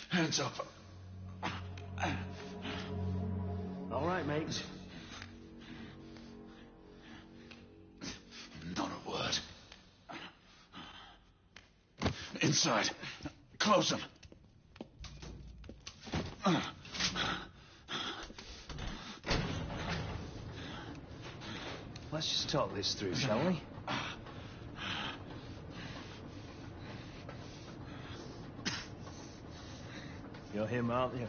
Hands up. All right, mate. Not a word. Inside. Close them. Let's just talk this through, shall we? You're him, aren't you?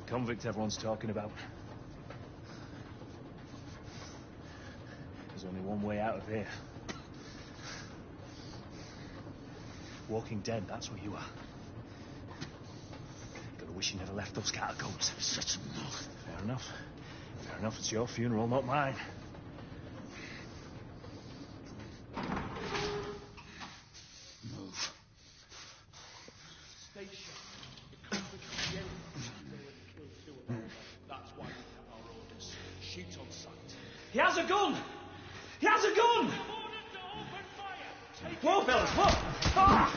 The convict everyone's talking about. There's only one way out of here. Walking Dead, that's what you are. Gotta wish you never left those catacombs. Such a mouth. Fair enough. Fair enough, it's your funeral, not mine. Move. Stay shut. The convict created they would kill two of them. That's why we have our orders. Shoot on sight. He has a gun! He has a gun! Order to open fire! Take Whoa, fellas, whoa! Ah!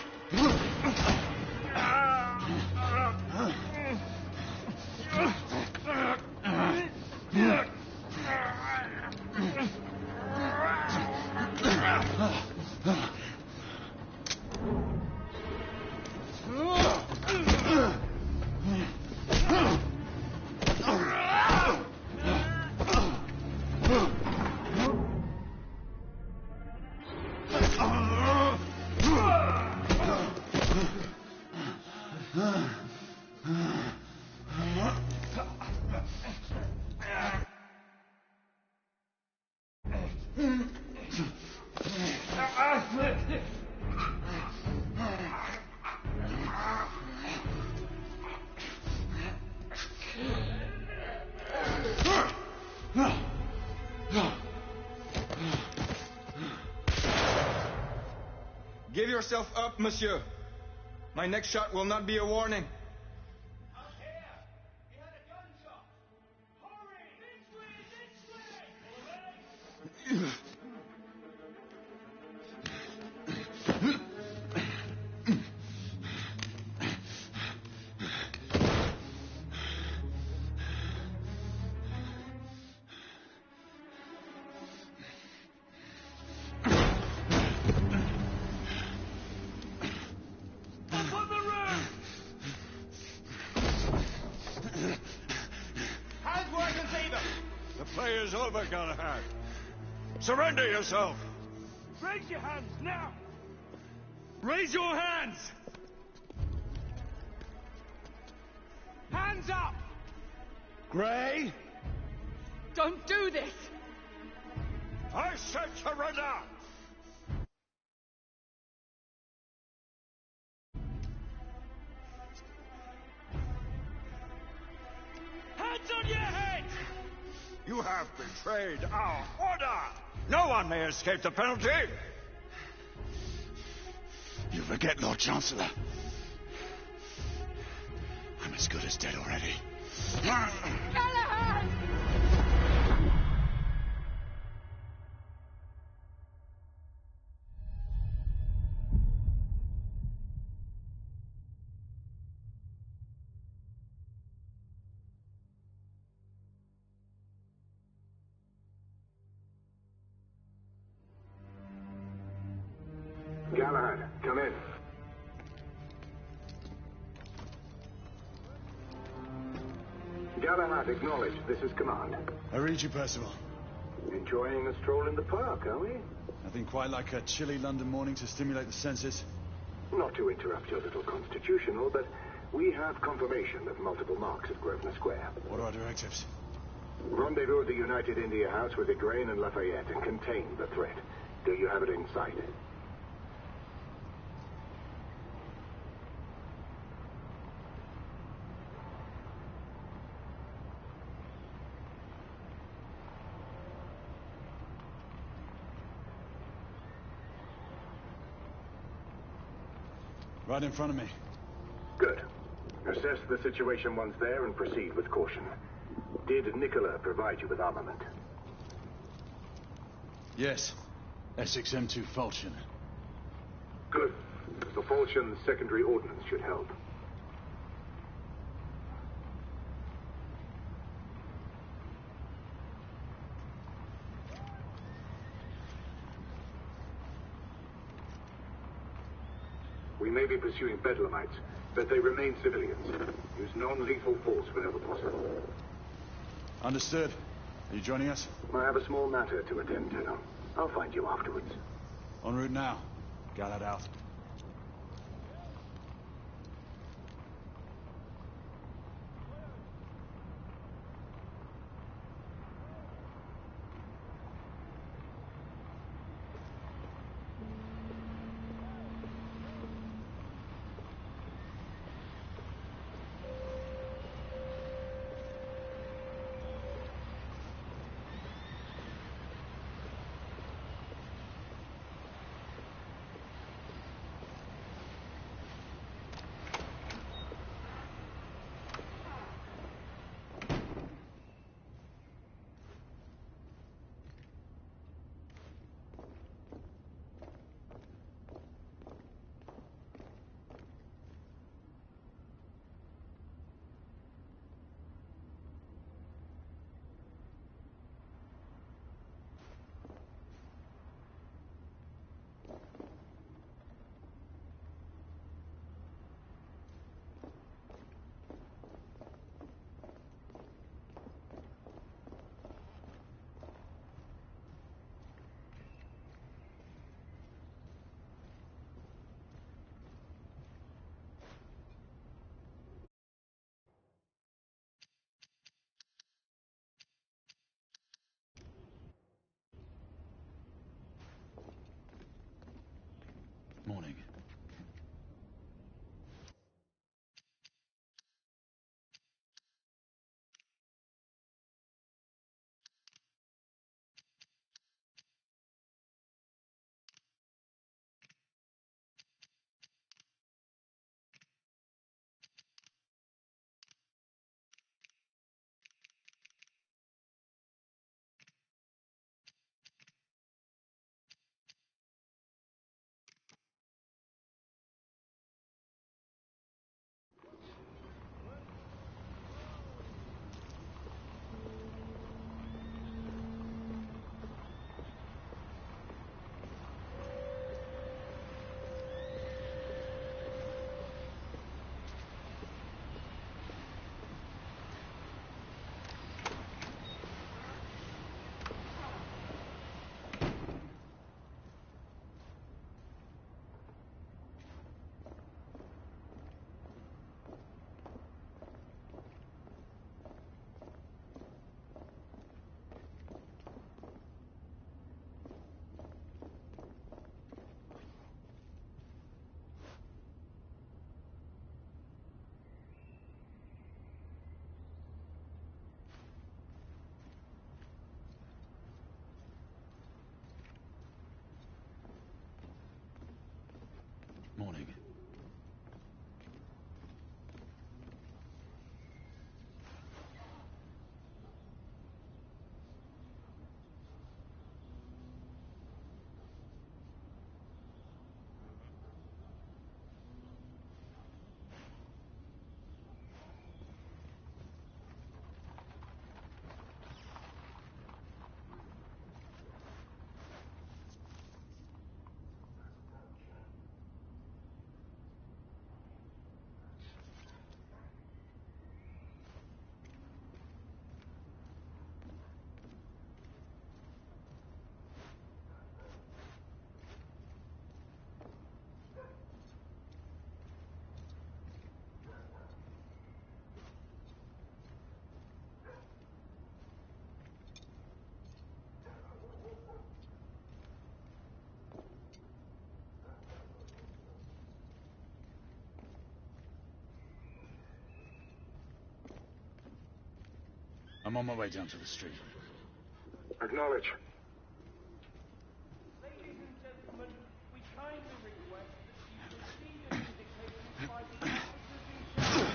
Give yourself up, monsieur. My next shot will not be a warning. Out here! He had a gunshot! Hurry! This way! This way! Play's over, Galahad. Surrender yourself. Raise your hands now! Raise your hands! Hands up! Gray, Don't do this! I said surrender! Hands on your head! You have betrayed our order! No one may escape the penalty! You forget, Lord Chancellor. I'm as good as dead already. Galahad! Galahad, come in. Galahad, acknowledge. This is command. I read you, Percival. Enjoying a stroll in the park, are we? Nothing quite like a chilly London morning to stimulate the senses. Not to interrupt your little constitutional, but we have confirmation of multiple marks at Grosvenor Square. What are our directives? Rendezvous at the United India House with Igraine and Lafayette and contain the threat. Do you have it in sight? Right in front of me. Good. Assess the situation once there and proceed with caution. Did Nicola provide you with armament? Yes. Essex M2 Falchion. Good. The Falchion's secondary ordnance should help. We may be pursuing Bedlamites, but they remain civilians. Use non-lethal force whenever possible. Understood. Are you joining us? I have a small matter to attend to. I'll find you afterwards. En route now. Galahad out. I'm on my way down to the street. Acknowledge. Ladies and gentlemen, we kindly request that you proceed as indicated by the officers in charge.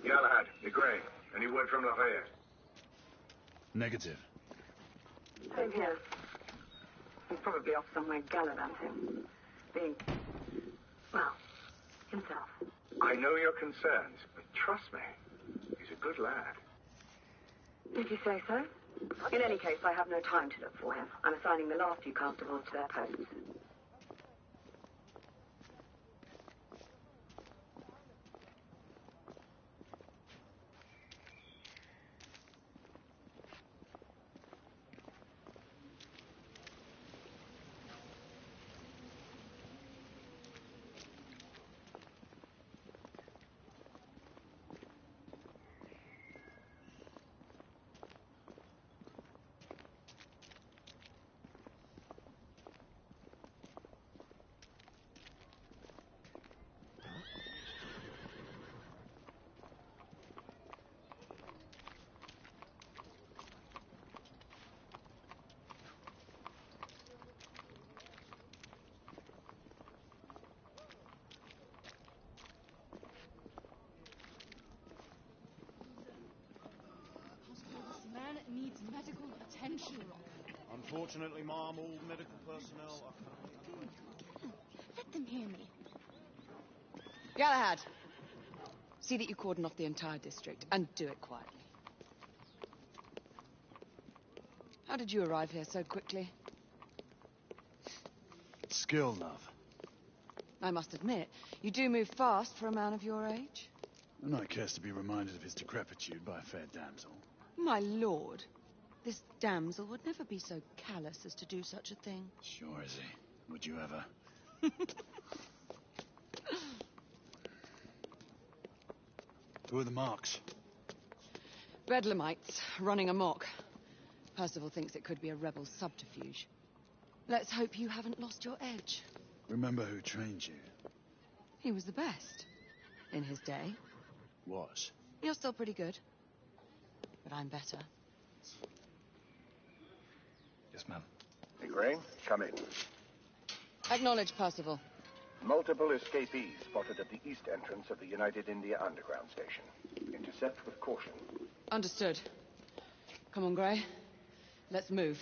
Galahad, you're Gray. Any word from Lafayette? Negative. Same here. He's probably off somewhere gallivanting. Being, well, himself. I know your concerns, but trust me, he's a good lad. If you say so. In any case, I have no time to look for him. I'm assigning the last few constables to their posts. This man needs medical attention. Unfortunately, Mom, all medical personnel are... Let them hear me. Galahad, see that you cordon off the entire district, and do it quietly. How did you arrive here so quickly? Skill, love. I must admit, you do move fast for a man of your age. No one cares to be reminded of his decrepitude by a fair damsel. My lord, this damsel would never be so callous as to do such a thing. Sure is he. Would you ever? Who are the marks? Bedlamites running amok. Percival thinks it could be a rebel subterfuge. Let's hope you haven't lost your edge. Remember who trained you? He was the best. In his day. Was. You're still pretty good. But I'm better. Yes, ma'am. Hey, Gray, come in. Acknowledge, Percival. Multiple escapees spotted at the east entrance of the United India Underground Station. Intercept with caution. Understood. Come on, Gray. Let's move.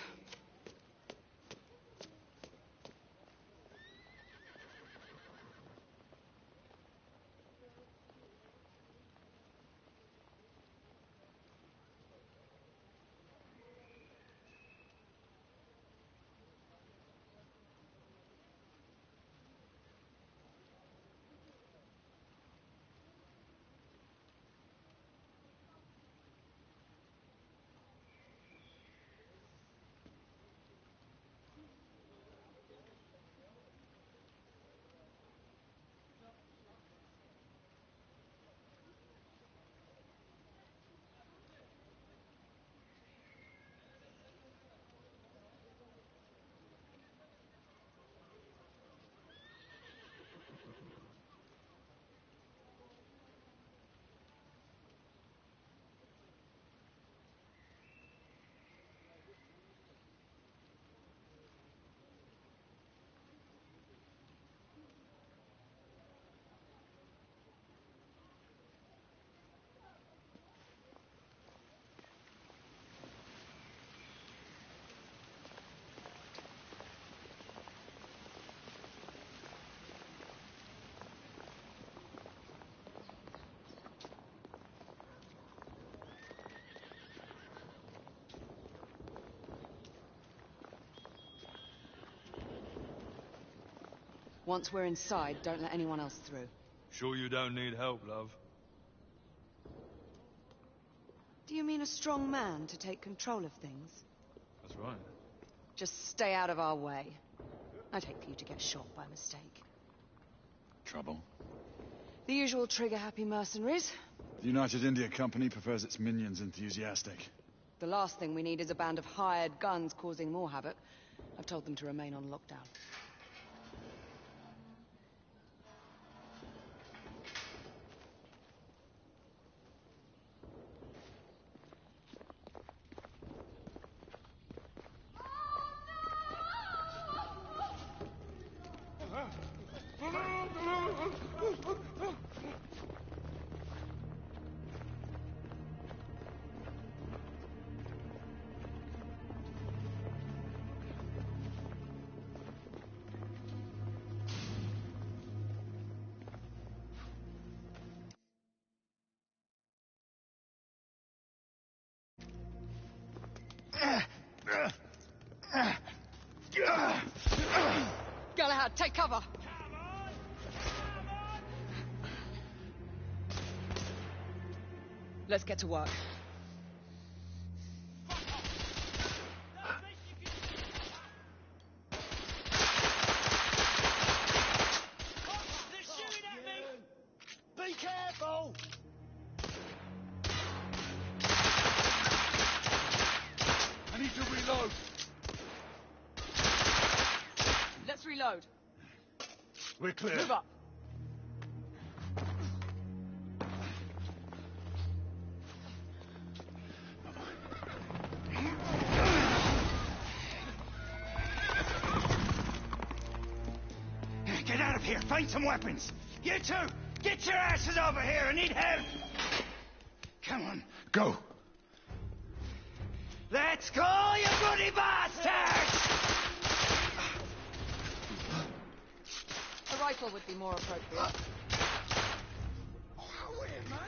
Once we're inside, don't let anyone else through. Sure you don't need help, love? Do you mean a strong man to take control of things? That's right. Just stay out of our way. I'd hate for you to get shot by mistake. Trouble? The usual trigger-happy mercenaries. The United India Company prefers its minions enthusiastic. The last thing we need is a band of hired guns causing more havoc. I've told them to remain on lockdown. Galahad, take cover! Let's get to work. They're shooting at me! Be careful! I need to reload. Let's reload. We're clear. Move up. Get out of here! Find some weapons! You two! Get your asses over here! I need help! Come on. Go. Let's go, you bloody bastards! A rifle would be more appropriate. Oh, wait, man.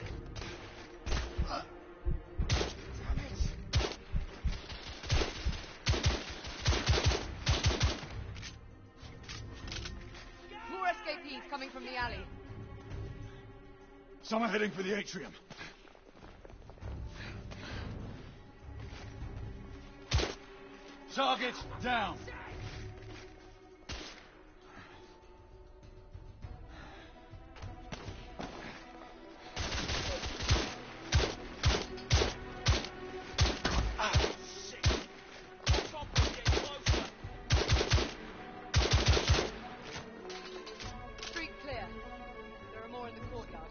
Damn it. More escapees coming from the alley. Some are heading for the atrium. Target down. Street clear. There are more in the courtyard.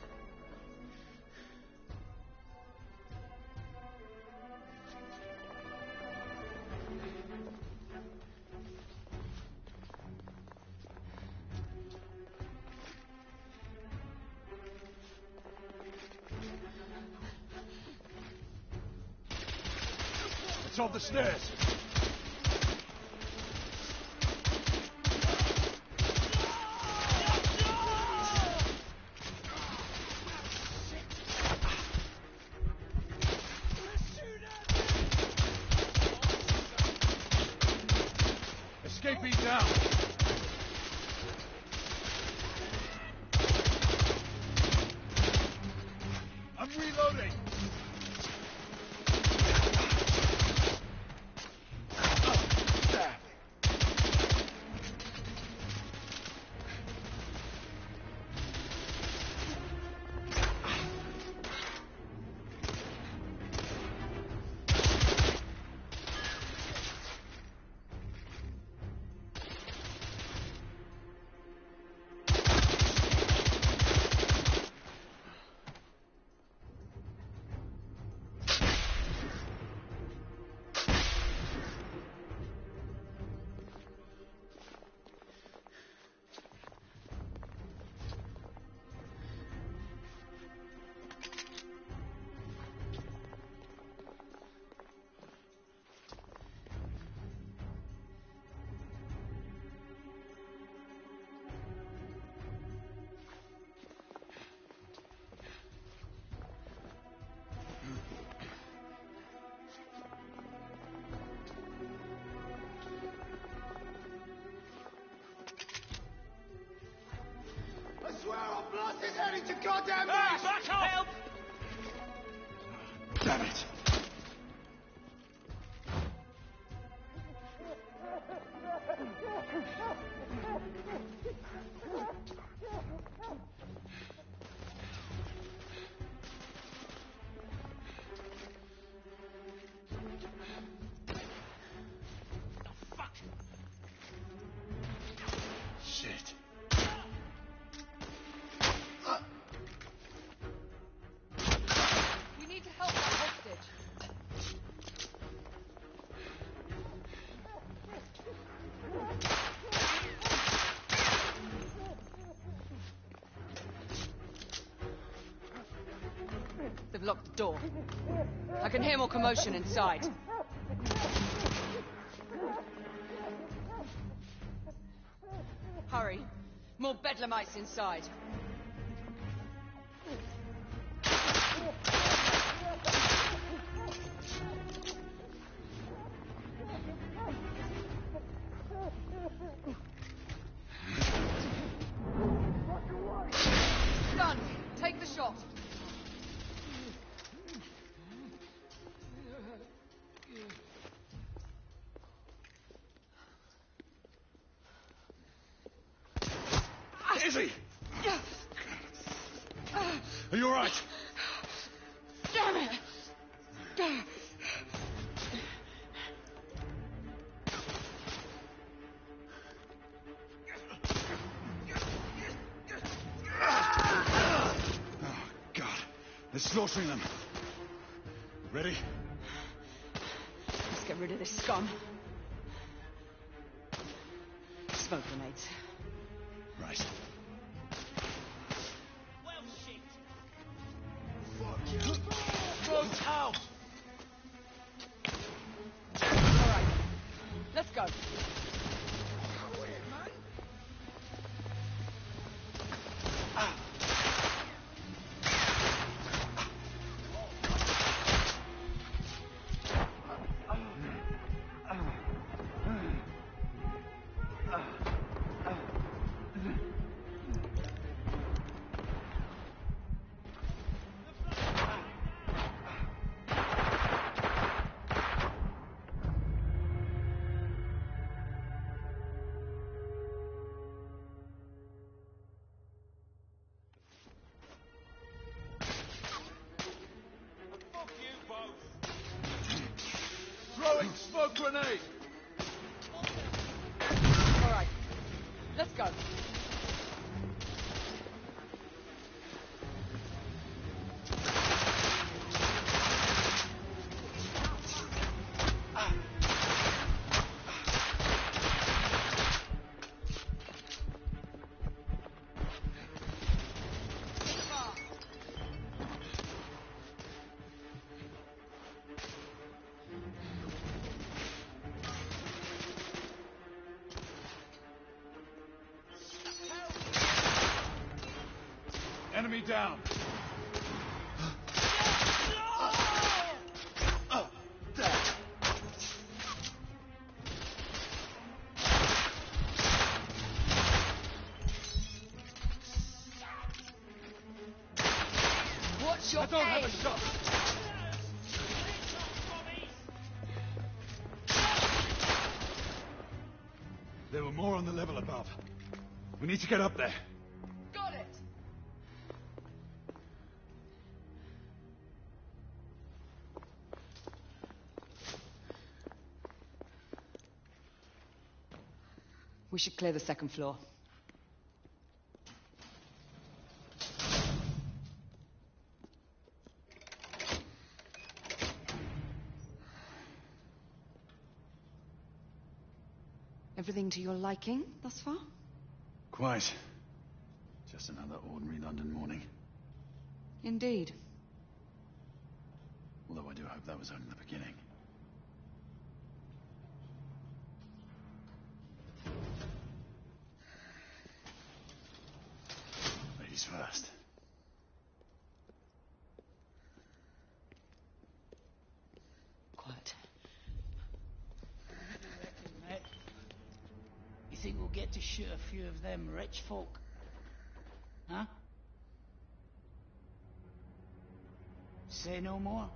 It's on the stairs. Escapee down. I'm reloading. Damn it! Shit. We need to help that hostage. They've locked the door. I can hear more commotion inside. Hurry. More bedlamites inside. Done. Take the shot. Izzy! Are you all right? Damn it! Oh, God. They're slaughtering them. Ready? Let's get rid of this scum. Smoke grenades. Right. Well, shit. Fuck you! Go out! All right. Let's go. Fuck you both! Throwing smoke grenade! All right. Let's go. Enemy down. What's your I don't have aim? a shot. There were more on the level above. We need to get up there. Got it. We should clear the second floor. Everything to your liking thus far? Quite. Just another ordinary London morning. Indeed. Although I do hope that was only the beginning. Ladies first. Quiet. Mate, you think we'll get to shoot a few of them rich folk? Huh? Say no more?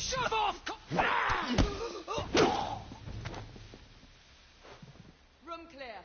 Shove off! Room clear.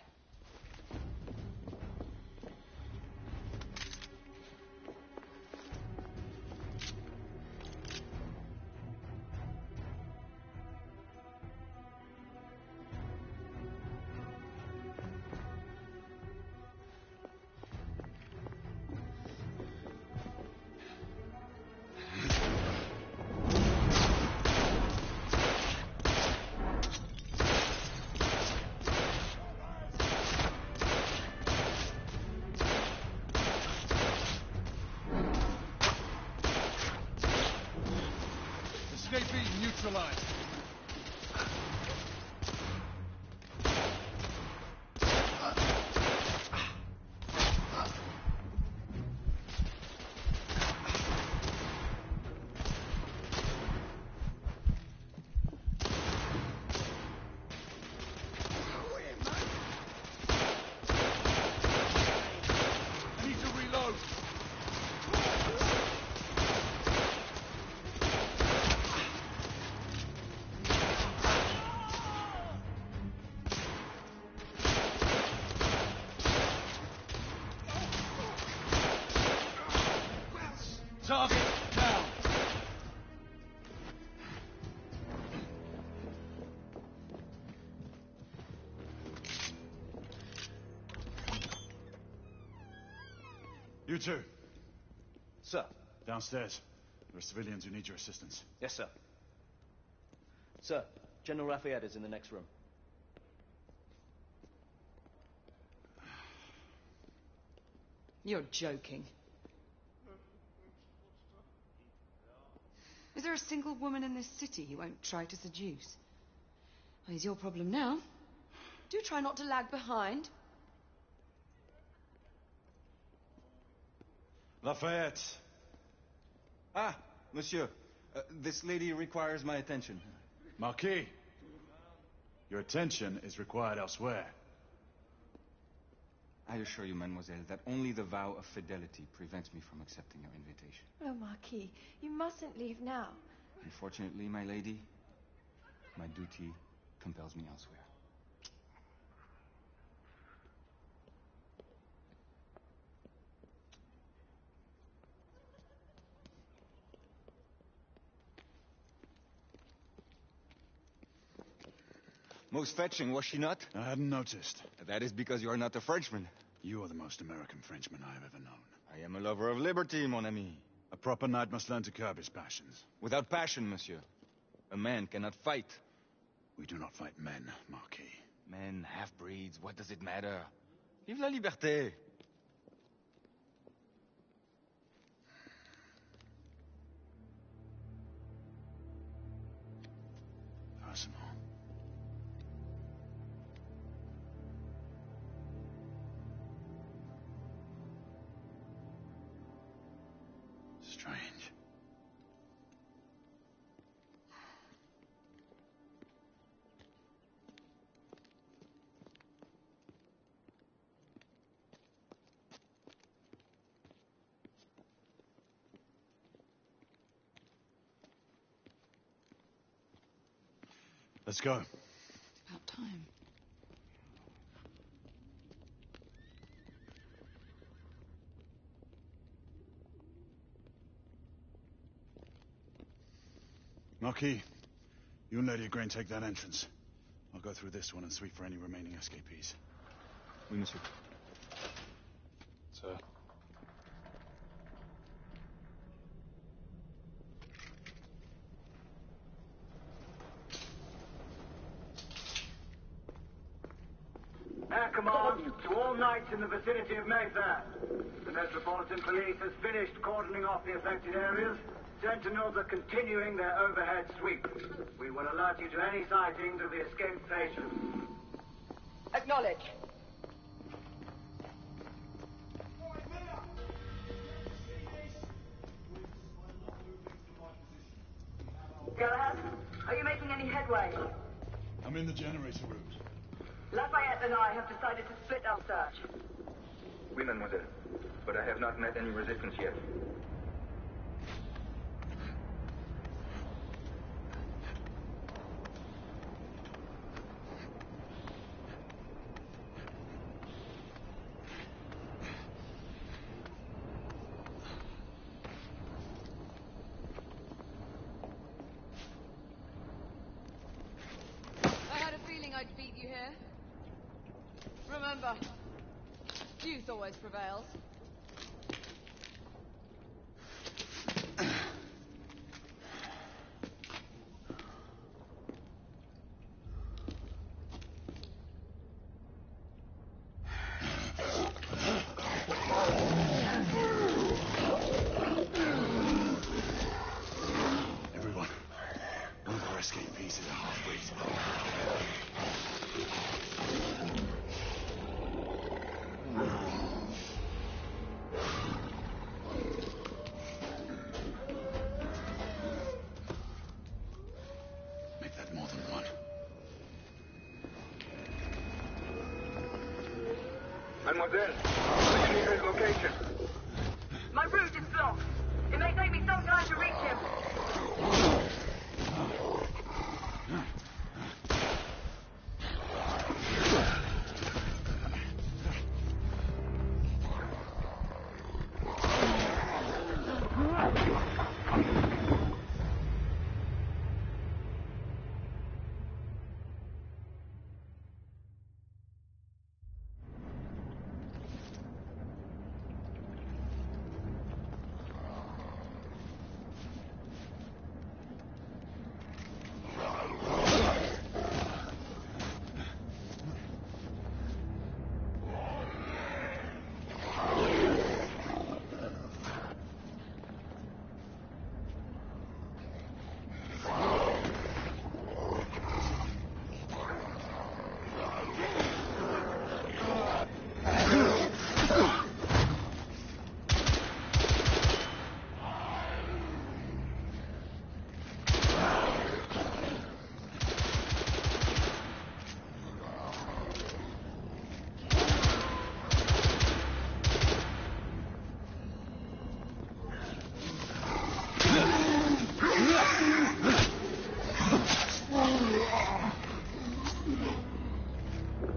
Escapee neutralized. I need to reload. Target down. You two, Sir. downstairs. There are civilians who need your assistance. Yes, sir. Sir, General Lafayette is in the next room. You're joking. Is there a single woman in this city you won't try to seduce? Well, it's your problem now. Do try not to lag behind. Lafayette. Ah, monsieur. This lady requires my attention. Marquis. Your attention is required elsewhere. I assure you, mademoiselle, that only the vow of fidelity prevents me from accepting your invitation. Oh, Marquis, you mustn't leave now. Unfortunately, my lady, my duty compels me elsewhere. Most fetching, was she not? I hadn't noticed. That is because you are not a Frenchman. You are the most American Frenchman I have ever known. I am a lover of liberty, mon ami. A proper knight must learn to curb his passions. Without passion, monsieur, a man cannot fight. We do not fight men, Marquis. Men, half-breeds, what does it matter? Vive la liberté! Personal. Strange. Let's go. It's about time. Marquis, you and Lady Grain take that entrance. I'll go through this one and sweep for any remaining escapees. Oui, monsieur. Sir. Air command to all knights in the vicinity of Mayfair. The Metropolitan Police has finished cordoning off the affected areas. Sentinels are continuing their overhead sweep. We will alert you to any sightings of the escaped patients. Acknowledge. Galahad, are you making any headway? I'm in the generator room. Lafayette and I have decided to split our search. Oui, mademoiselle. But I have not met any resistance yet. Remember, youth always prevails. Everyone, one of our escape pieces are half-breed. Make that more than one. Mademoiselle, I need his location. My route is blocked. It may take me some time to reach him.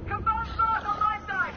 Confirm start on my side.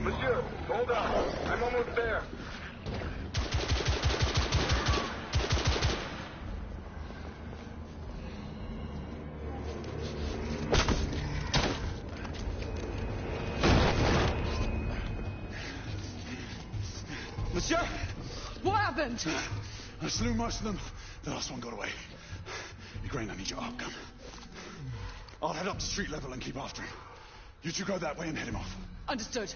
Monsieur, hold on. I'm almost there. Monsieur! What happened? I slew most of them. The last one got away. Igraine, I need your arc gun. I'll head up to street level and keep after him. You two go that way and head him off. Understood.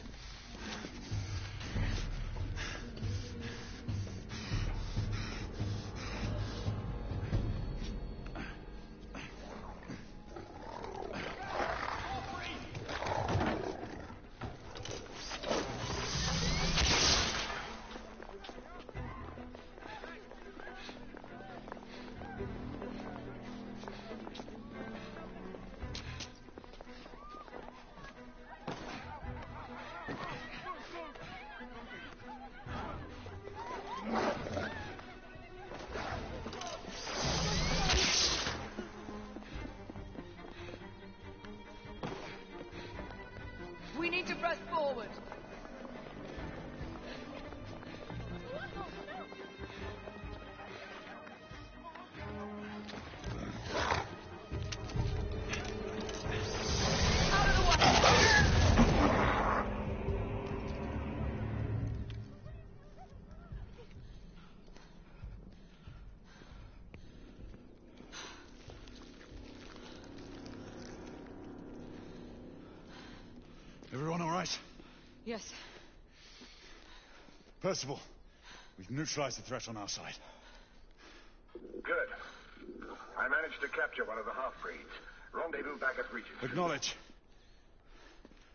We need to press forward. Out of the way! Everyone all right? Yes. Percival, we've neutralized the threat on our side. Good. I managed to capture one of the half-breeds. Rendezvous back at Regent. Acknowledge.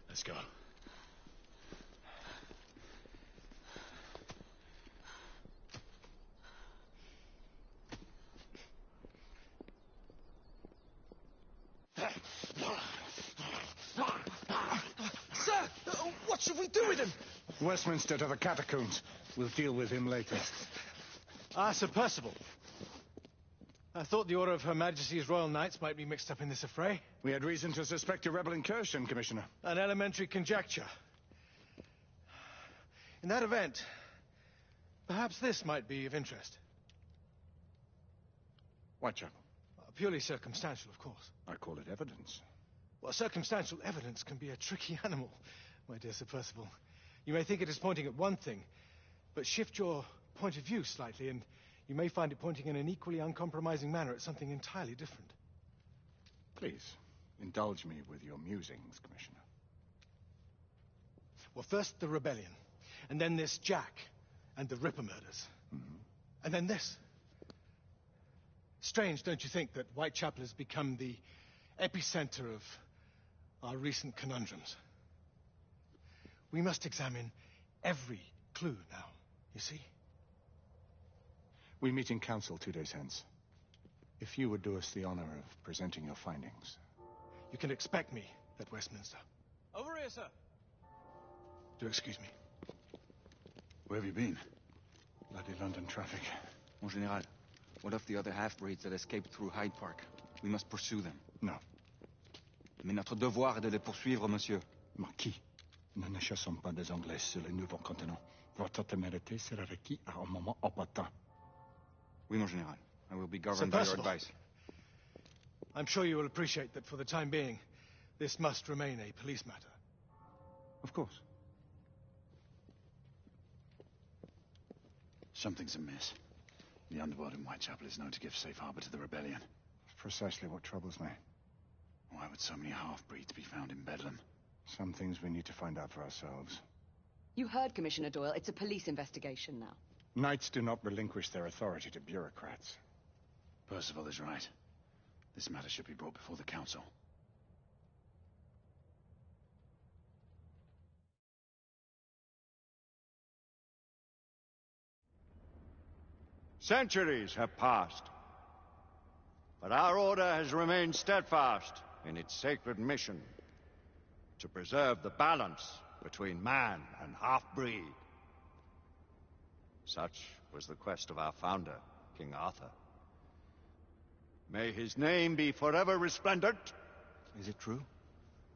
Let's go. Sir! What should we do with him? Westminster to the catacombs. We'll deal with him later. Ah, Sir Percival. I thought the Order of Her Majesty's Royal Knights might be mixed up in this affray. We had reason to suspect a rebel incursion, Commissioner. An elementary conjecture. In that event, perhaps this might be of interest. Whitechapel. Purely circumstantial, of course. I call it evidence. Well, circumstantial evidence can be a tricky animal, my dear Sir Percival. You may think it is pointing at one thing, but shift your point of view slightly, and you may find it pointing in an equally uncompromising manner at something entirely different. Please, indulge me with your musings, Commissioner. Well, first the rebellion, and then this Jack and the Ripper murders. And then this. Strange, don't you think, that Whitechapel has become the epicenter of our recent conundrums? We must examine every clue now, you see? We meet in council 2 days hence. If you would do us the honor of presenting your findings. You can expect me at Westminster. Over here, sir. Do excuse me. Where have you been? Bloody London traffic. Mon Général, what of the other half-breeds that escaped through Hyde Park? We must pursue them. No. Mais notre devoir est de les poursuivre, monsieur. Marquis, nous ne chassons pas des Anglais sur le nouveau continent. Votre témérité sera requise à un moment opportun. Oui, mon Général. I will be governed by your advice. I'm sure you will appreciate that for the time being, this must remain a police matter. Of course. Something's amiss. The underworld in Whitechapel is known to give safe harbor to the rebellion. Precisely what troubles me. Why would so many half-breeds be found in Bedlam? Some things we need to find out for ourselves. You heard, Commissioner Doyle. It's a police investigation now. Knights do not relinquish their authority to bureaucrats. Percival is right. This matter should be brought before the council. Centuries have passed, but our order has remained steadfast in its sacred mission to preserve the balance between man and half-breed. Such was the quest of our founder, King Arthur. May his name be forever resplendent. Is it true?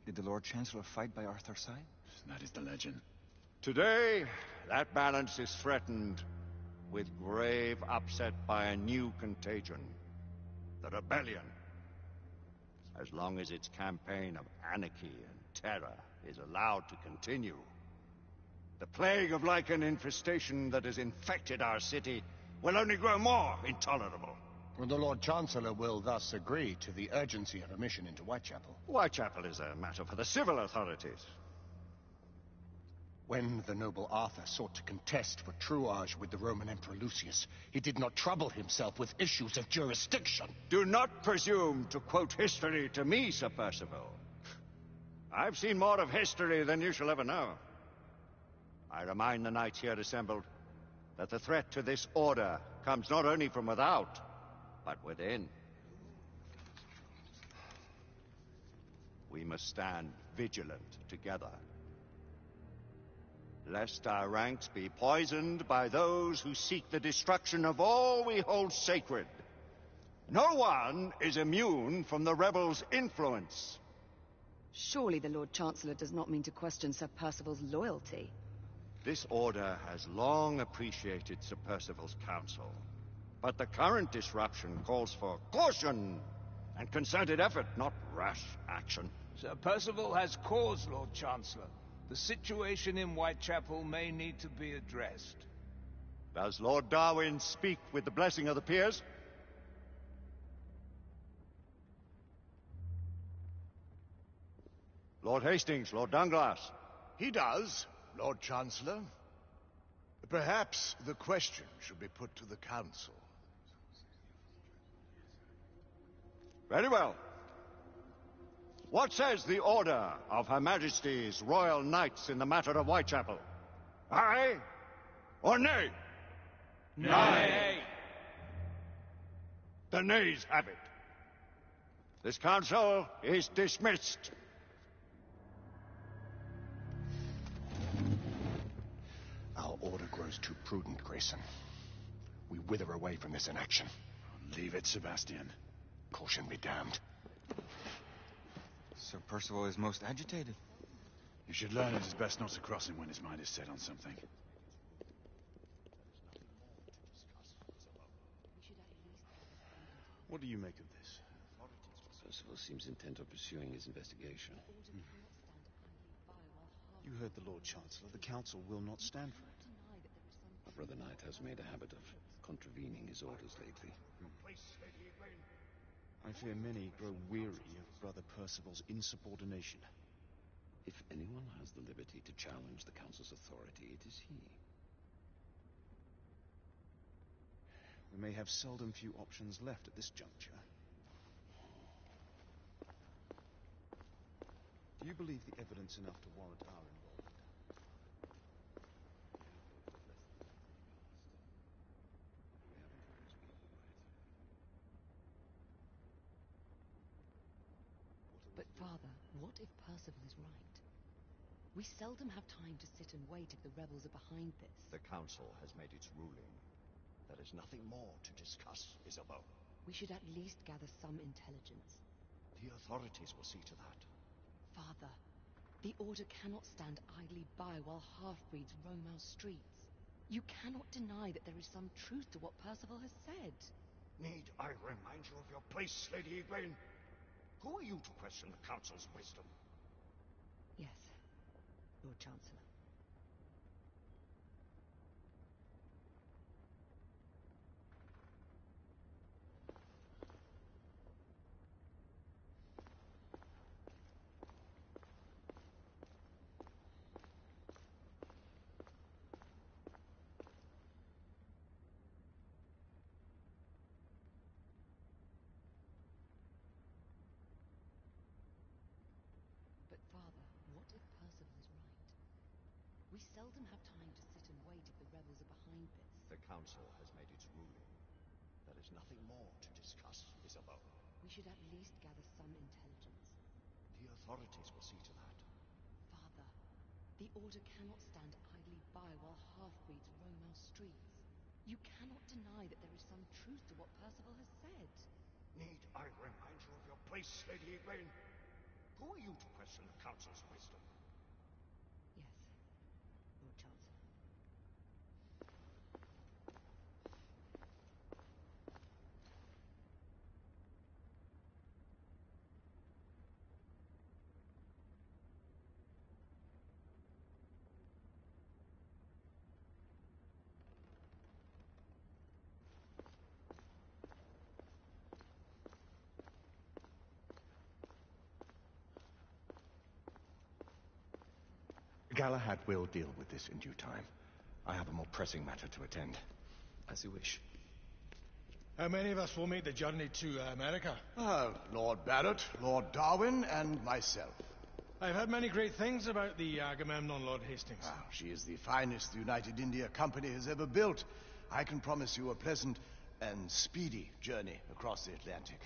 Did the Lord Chancellor fight by Arthur's side? That is the legend. Today, that balance is threatened with grave upset by a new contagion, the rebellion. As long as its campaign of anarchy and terror is allowed to continue, the plague of lichen infestation that has infected our city will only grow more intolerable. Well, the Lord Chancellor will thus agree to the urgency of a mission into Whitechapel. Whitechapel is a matter for the civil authorities. When the noble Arthur sought to contest for truage with the Roman Emperor Lucius, he did not trouble himself with issues of jurisdiction. Do not presume to quote history to me, Sir Percival. I've seen more of history than you shall ever know. I remind the knights here assembled that the threat to this order comes not only from without, but within. We must stand vigilant together, lest our ranks be poisoned by those who seek the destruction of all we hold sacred. No one is immune from the rebels' influence. Surely the Lord Chancellor does not mean to question Sir Percival's loyalty. This order has long appreciated Sir Percival's counsel, but the current disruption calls for caution and concerted effort, not rash action. Sir Percival has cause, Lord Chancellor. The situation in Whitechapel may need to be addressed. Does Lord Darwin speak with the blessing of the peers? Lord Hastings, Lord Dunglass. He does, Lord Chancellor. Perhaps the question should be put to the Council. Very well. What says the order of Her Majesty's Royal Knights in the matter of Whitechapel? Aye or nay? Nay. The nays have it. This council is dismissed. Our order grows too prudent, Grayson. We wither away from this inaction. Leave it, Sebastian. Caution be damned. Sir Percival is most agitated. You should learn it is best not to cross him when his mind is set on something. What do you make of this? Percival seems intent on pursuing his investigation. You heard the Lord Chancellor. The Council will not stand for it. My brother Knight has made a habit of contravening his orders lately. I fear many grow weary of Brother Percival's insubordination. If anyone has the liberty to challenge the Council's authority, it is he. We may have seldom few options left at this juncture. Do you believe the evidence enough to warrant our involvement? But, Father, what if Percival is right? We seldom have time to sit and wait if the rebels are behind this. The Council has made its ruling. There is nothing more to discuss, Isabel. We should at least gather some intelligence. The authorities will see to that. Father, the Order cannot stand idly by while half-breeds roam our streets. You cannot deny that there is some truth to what Percival has said. Need I remind you of your place, Lady Egwene? Who are you to question the Council's wisdom? Yes, Lord Chancellor. We seldom have time to sit and wait if the rebels are behind this. The Council has made its ruling. There is nothing more to discuss, Isabel. We should at least gather some intelligence. The authorities will see to that. Father, the Order cannot stand idly by while half-breeds roam our streets. You cannot deny that there is some truth to what Percival has said. Need I remind you of your place, Lady Egwene? Who are you to question the Council's wisdom? Yes, Lord Chancellor. Galahad will deal with this in due time. I have a more pressing matter to attend. As you wish. How many of us will make the journey to America? Lord Barrett, Lord Darwin, and myself. I've heard many great things about the Agamemnon, Lord Hastings. She is the finest the United India Company has ever built. I can promise you a pleasant and speedy journey across the Atlantic.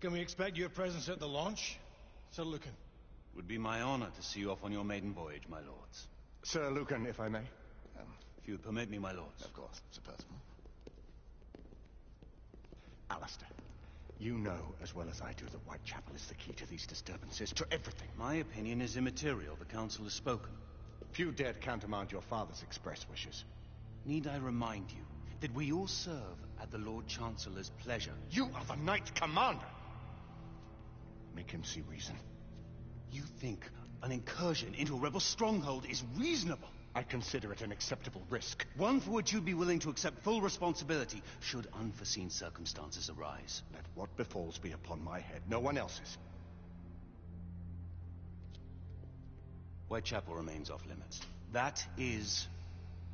Can we expect your presence at the launch, Sir Lucan? Would be my honor to see you off on your maiden voyage, my lords. Sir Lucan, if I may. If you would permit me, my lords. Of course, Sir Percival. Alistair, you know as well as I do that Whitechapel is the key to these disturbances, to everything. My opinion is immaterial. The council has spoken. Few dare to countermand your father's express wishes. Need I remind you that we all serve at the Lord Chancellor's pleasure? You are the Knight Commander! Make him see reason. You think an incursion into a rebel stronghold is reasonable? I consider it an acceptable risk. One for which you'd be willing to accept full responsibility should unforeseen circumstances arise. Let what befalls be upon my head, no one else's. Whitechapel remains off limits. That is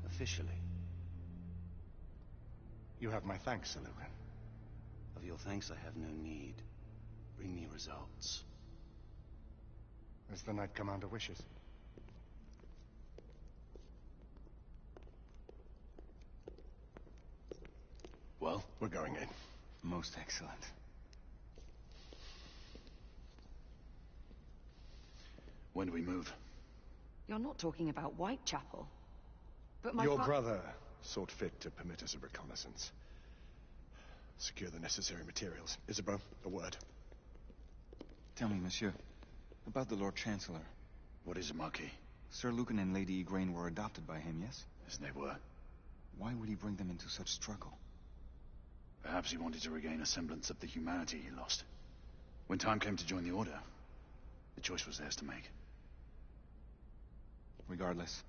officially. You have my thanks, Sir Lucan. Of your thanks I have no need. Bring me results. As the Knight Commander wishes. Well? We're going in. Most excellent. When do we move? You're not talking about Whitechapel. But my Your brother sought fit to permit us a reconnaissance. Secure the necessary materials. Isabeau, a word. Tell me, monsieur, about the Lord Chancellor. What is it, Marquis? Sir Lucan and Lady Igraine were adopted by him, yes? Yes, they were. Why would he bring them into such struggle? Perhaps he wanted to regain a semblance of the humanity he lost. When time came to join the Order, the choice was theirs to make. Regardless,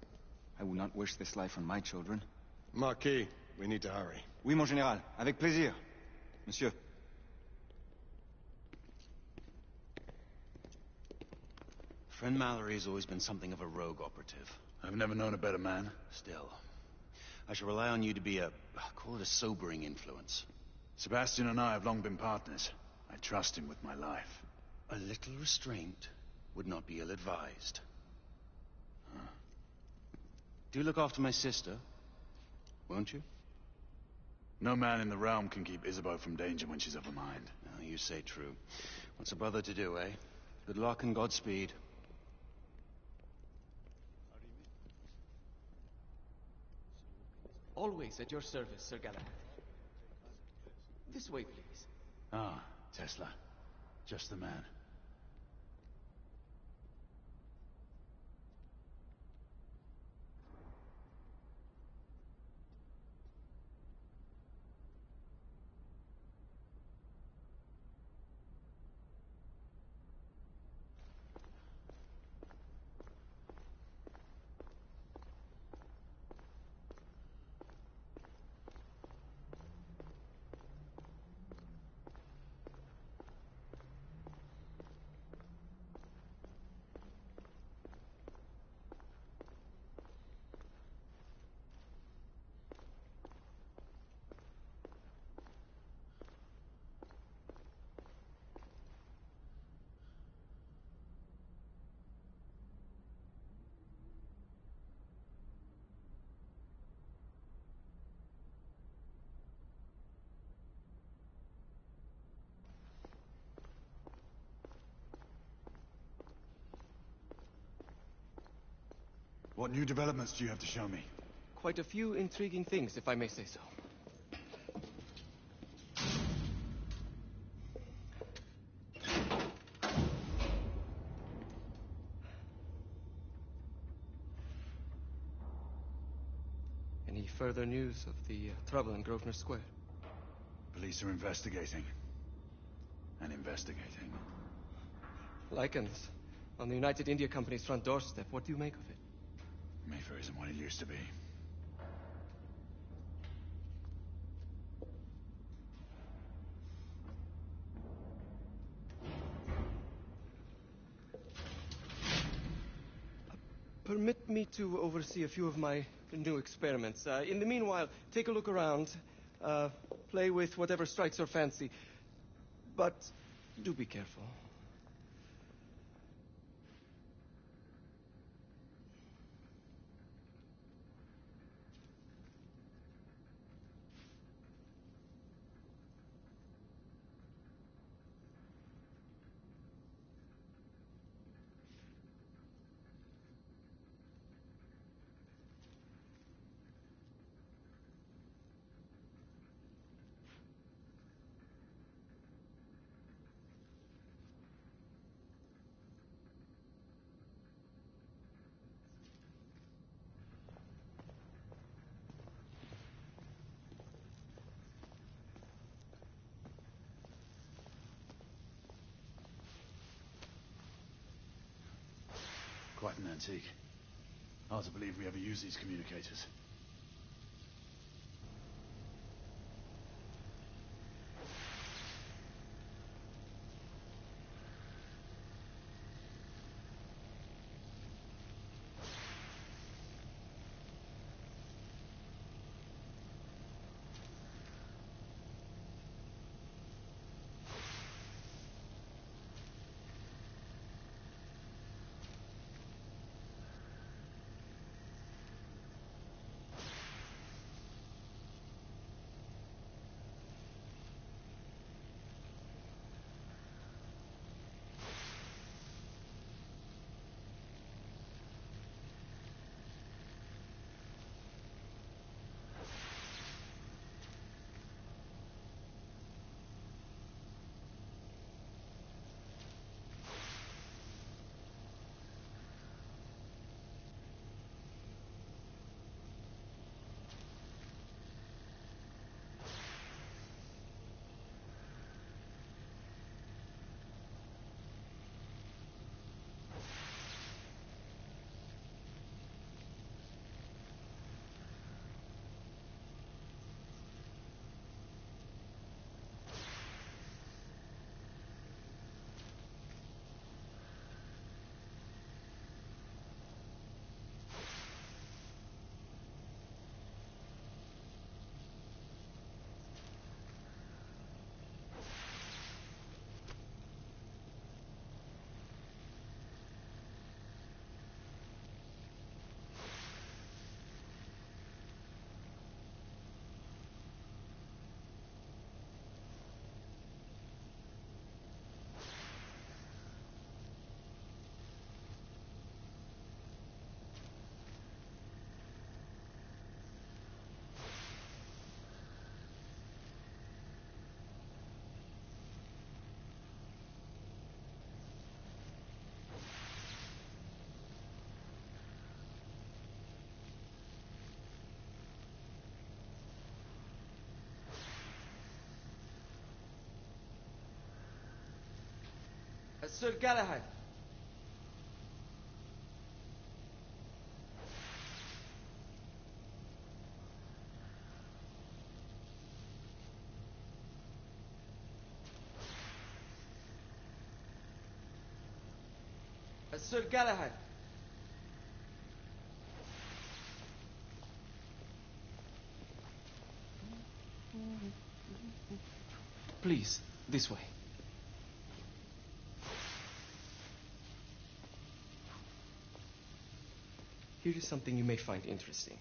I would not wish this life on my children. Marquis, we need to hurry. Oui, mon général. Avec plaisir. Monsieur. Friend Mallory has always been something of a rogue operative. I've never known a better man. Still, I shall rely on you to be call it a sobering influence. Sebastian and I have long been partners. I trust him with my life. A little restraint would not be ill-advised. Do look after my sister, won't you? No man in the realm can keep Isabeau from danger when she's of a mind. Oh, you say true. What's a brother to do, eh? Good luck and Godspeed. Always at your service, Sir Galahad. This way, please. Ah, Tesla. Just the man. What new developments do you have to show me? Quite a few intriguing things, if I may say so. Any further news of the trouble in Grosvenor Square? Police are investigating. And investigating. Lycans on the United India Company's front doorstep. What do you make of it? Mayfair isn't what it used to be. Permit me to oversee a few of my new experiments. In the meanwhile, take a look around. Play with whatever strikes your fancy. But do be careful. Quite an antique. Hard to believe we ever use these communicators. Sir Galahad. Sir Galahad. Please, this way. Here is something you may find interesting.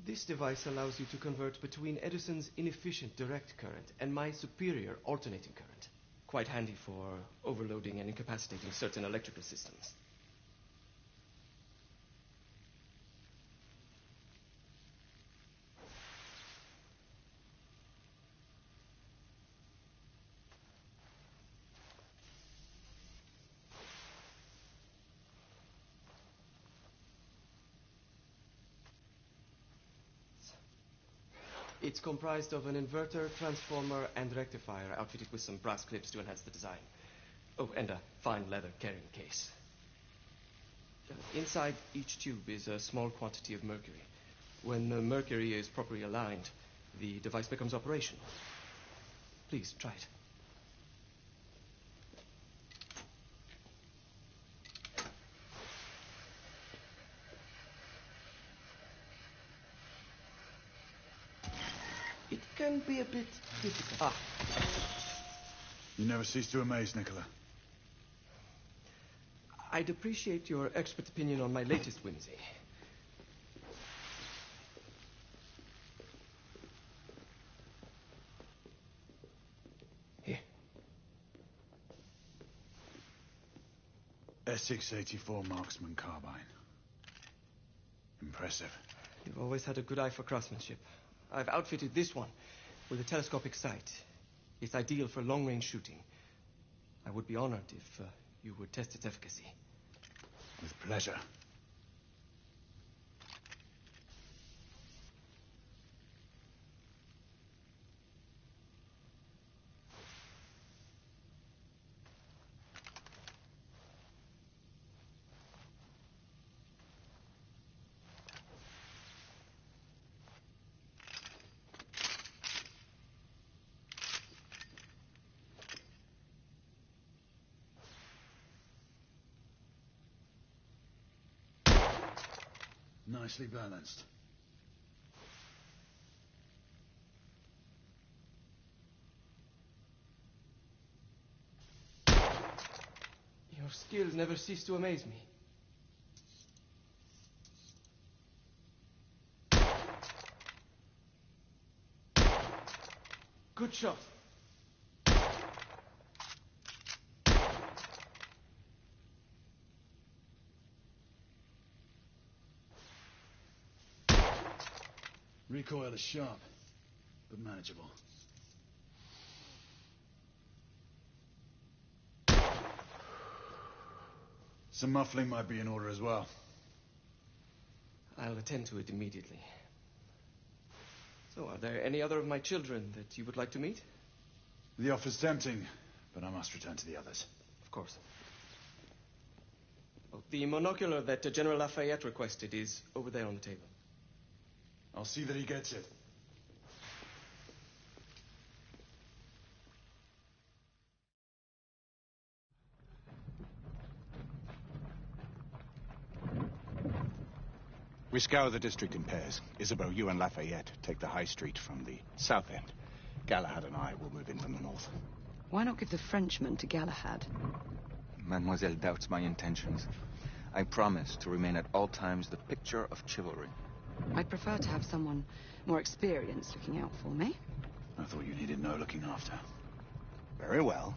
This device allows you to convert between Edison's inefficient direct current and my superior alternating current. Quite handy for overloading and incapacitating certain electrical systems. It's comprised of an inverter, transformer, and rectifier outfitted with some brass clips to enhance the design. Oh, and a fine leather carrying case. Inside each tube is a small quantity of mercury. When the mercury is properly aligned, the device becomes operational. Please, try it. It can be a bit difficult. You never cease to amaze, Nicola. I'd appreciate your expert opinion on my latest whimsy. Here. Essex 84 Marksman Carbine. Impressive. You've always had a good eye for craftsmanship. I've outfitted this one with a telescopic sight. It's ideal for long-range shooting. I would be honored if you would test its efficacy. With pleasure. Nicely balanced. Your skills never cease to amaze me. Good shot. Recoil is sharp, but manageable. Some muffling might be in order as well. I'll attend to it immediately. So, are there any other of my children that you would like to meet? The offer's tempting, but I must return to the others. Of course. Oh, the monocular that General Lafayette requested is over there on the table. I'll see that he gets it. We scour the district in pairs. Isabeau, you and Lafayette take the high street from the south end. Galahad and I will move in from the north. Why not give the Frenchman to Galahad? Mademoiselle doubts my intentions. I promise to remain at all times the picture of chivalry. I'd prefer to have someone more experienced looking out for me. I thought you needed no looking after. Very well.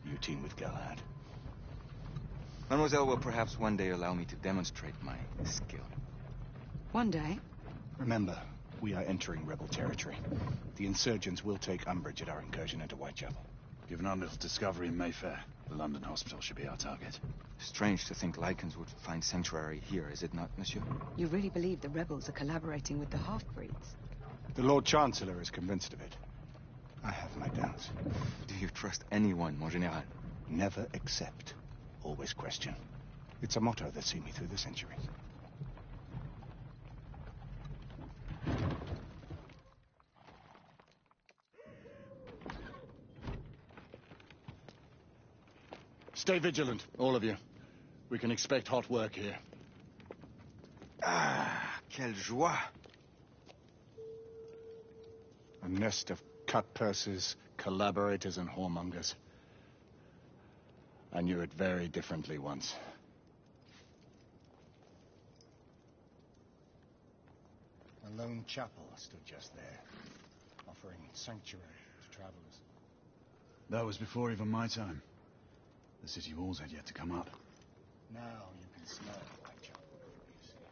You team with Galahad. Mademoiselle will perhaps one day allow me to demonstrate my skill. One day? Remember, we are entering rebel territory. The insurgents will take umbrage at our incursion into Whitechapel. Given our little discovery in Mayfair, the London hospital should be our target. Strange to think Lycans would find sanctuary here, is it not, monsieur? You really believe the rebels are collaborating with the half-breeds? The Lord Chancellor is convinced of it. I have my doubts. Do you trust anyone, mon général? Never accept. Always question. It's a motto that's seen me through the centuries. Stay vigilant, all of you. We can expect hot work here. Ah, quelle joie! A nest of cut purses, collaborators, and whoremongers. I knew it very differently once. A lone chapel stood just there, offering sanctuary to travelers. That was before even my time. The city walls had yet to come up. Now you can smell Whitechapel before you see it.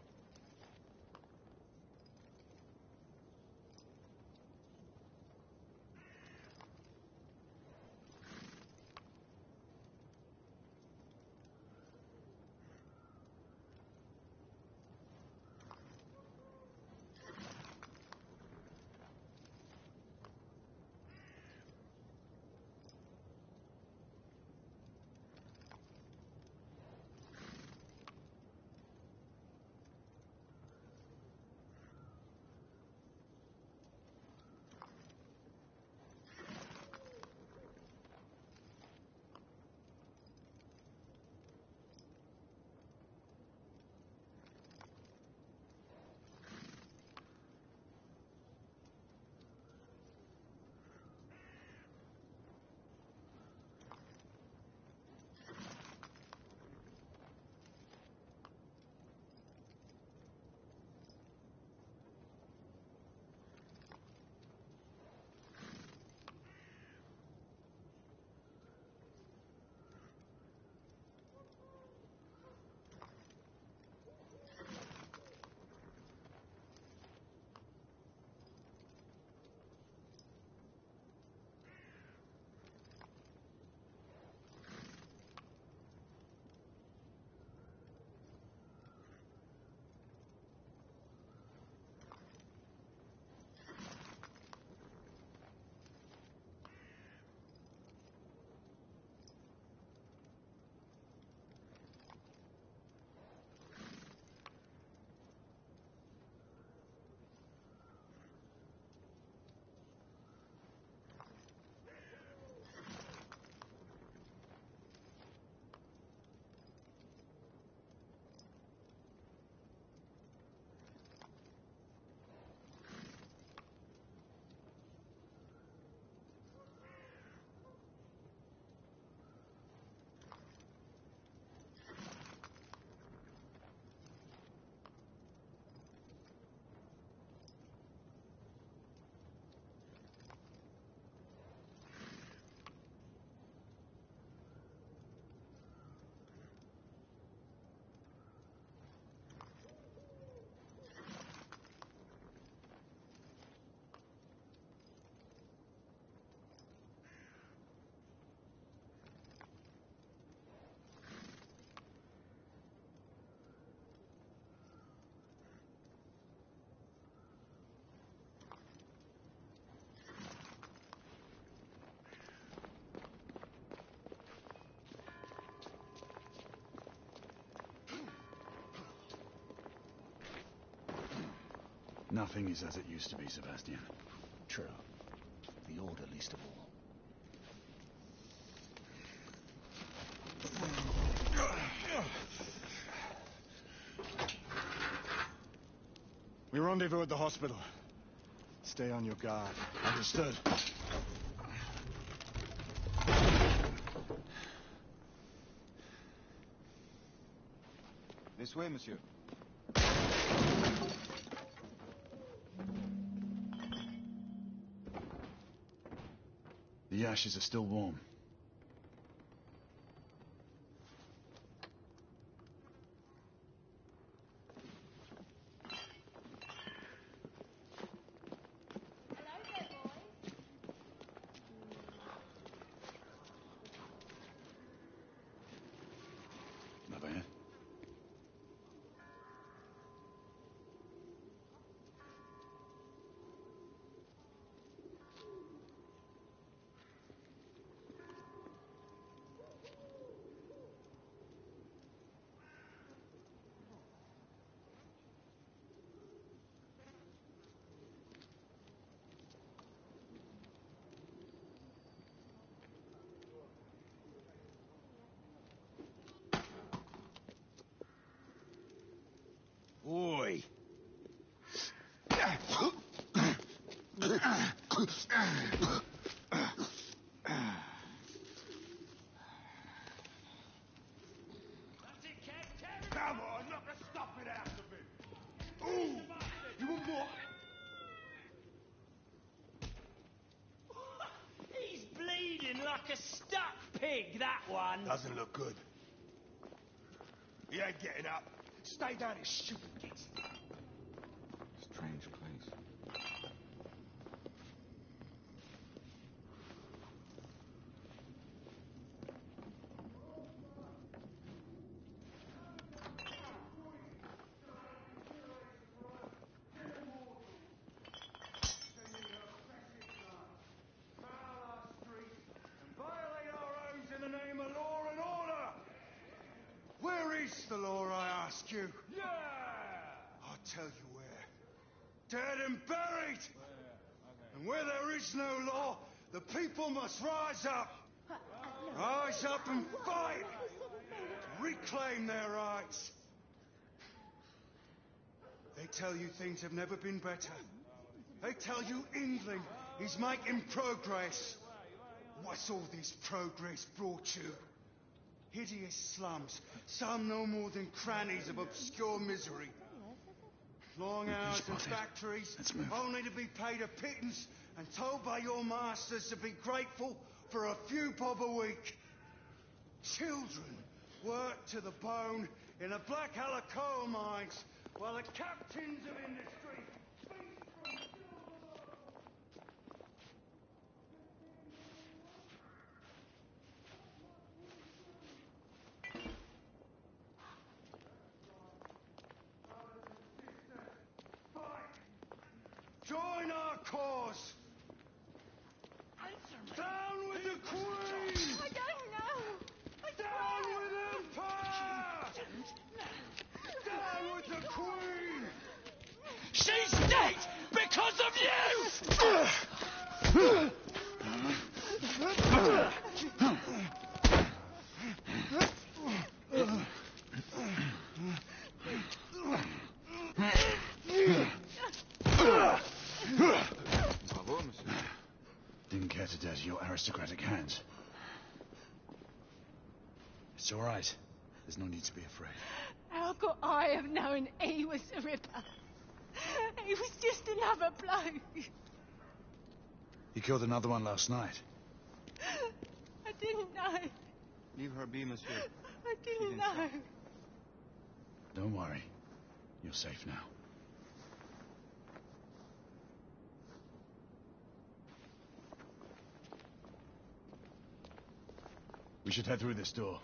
Nothing is as it used to be, Sebastian. True. The Order least of all. We rendezvous at the hospital. Stay on your guard. Understood. This way, monsieur. The ashes are still warm. Not bad. like a stuck pig, that one. Doesn't look good. He ain't getting up. Stay down and shoot him, git. Strange place. Where is the law, I ask you? Yeah! I'll tell you where. Dead and buried! And where there is no law, the people must rise up. Rise up and fight! To reclaim their rights. They tell you things have never been better. They tell you England is making progress. What's all this progress brought you? Hideous slums, some no more than crannies of obscure misery. Long hours in factories, only to be paid a pittance and told by your masters to be grateful for a few bob a week. Children work to the bone in the Black Halla coal mines, while the captains of industry feast from join our cause! Down with the Queen! I don't know! Down with Empire! Down with the Queen! She's dead because of you! Bravo, monsieur. Didn't care to dirty your aristocratic hands. It's all right. There's no need to be afraid. How could I have known he was the Ripper? He was just another bloke. He killed another one last night. I didn't know. Leave her be, monsieur. I didn't know. Don't worry. You're safe now. We should head through this door.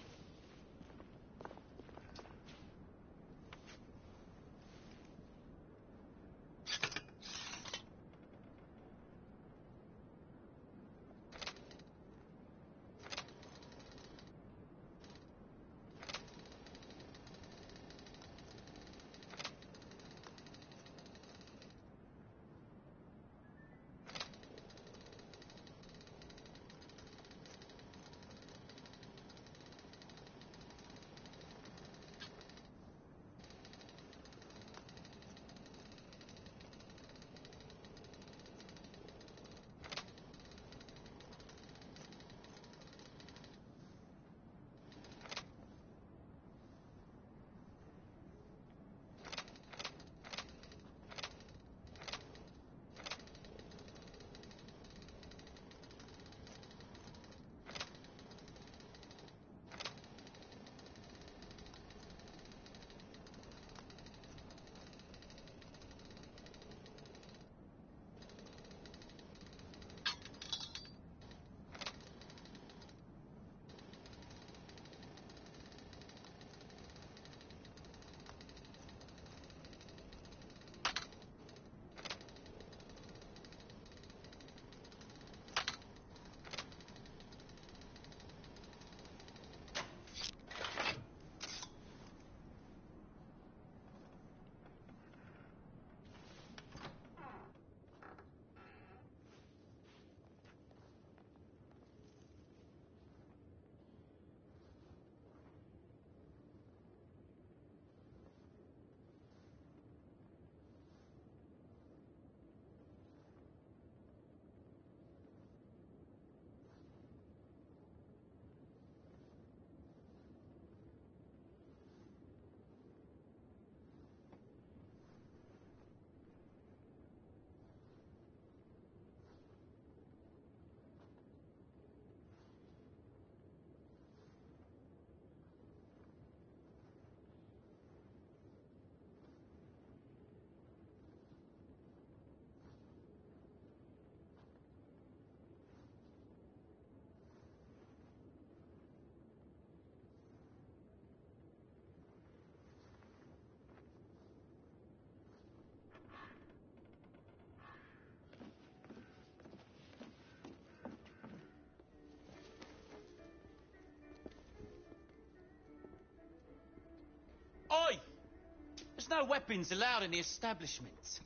There's no weapons allowed in the establishment.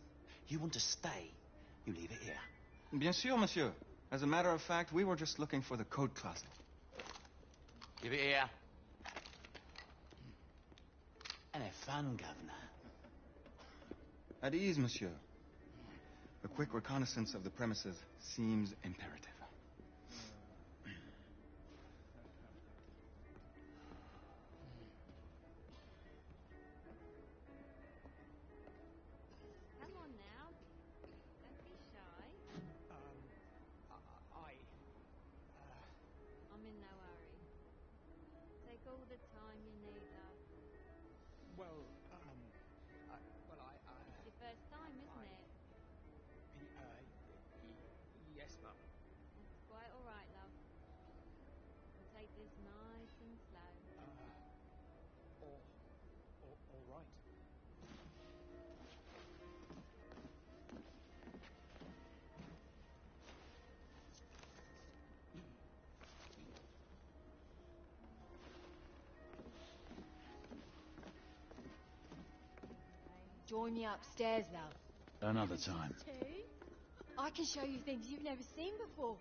You want to stay, you leave it here. Bien sûr, monsieur. As a matter of fact, we were just looking for the coat closet. Give it here. And have fun, Governor. At ease, monsieur. A quick reconnaissance of the premises seems imperative. Come on now. Don't be shy. I'm in no hurry. Take all the time you need, love. Well, It's your first time, isn't it? yes, Mum. That's quite all right, love. We'll take this nice and slow. All right. Join me upstairs, love. Another time. I can show you things you've never seen before.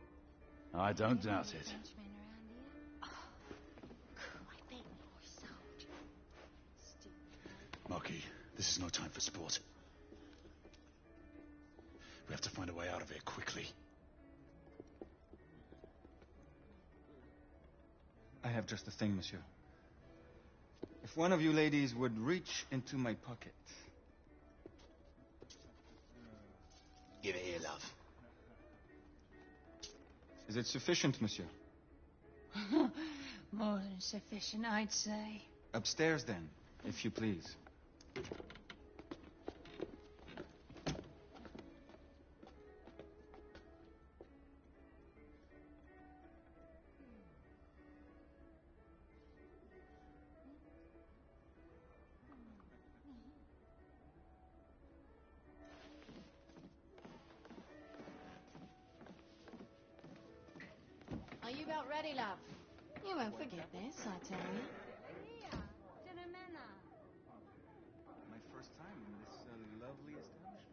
I don't doubt it. Frenchmen around here? I bet you're sold. Marquis, this is no time for sport. We have to find a way out of here quickly. I have just the thing, monsieur. If one of you ladies would reach into my pocket. Give it here, love. Is it sufficient, monsieur? More than sufficient, I'd say. Upstairs, then, if you please. Are you about ready, love? You won't forget this, I tell you. My first time in this lovely establishment.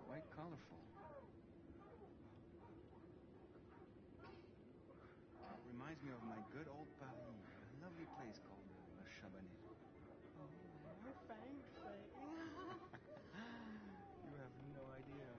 Quite colorful. Reminds me of my good old Paris, a lovely place called La Chabanais. Oh, fancy. You have no idea.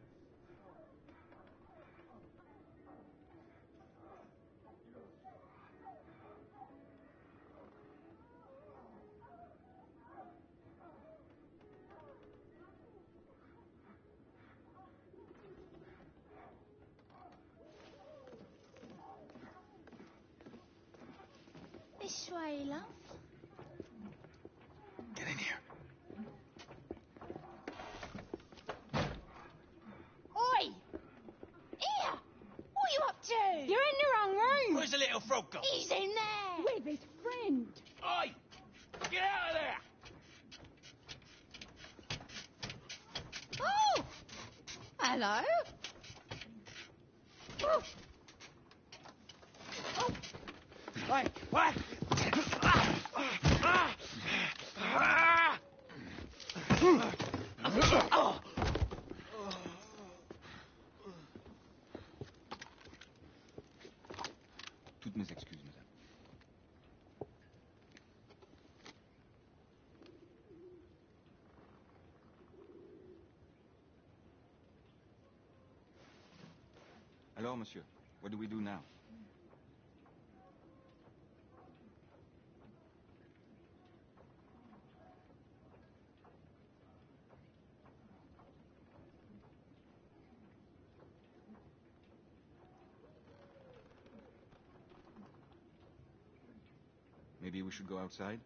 This way, love. Get in here. Oi! Here! What are you up to? You're in the wrong room. Where's the little frog gone? He's in there. With his friend. Oi! Get out of there! Oh! Hello. Oh. Oh. Wait! What? Toutes mes excuses, madame. Alors, monsieur, what do we do now? Maybe we should go outside?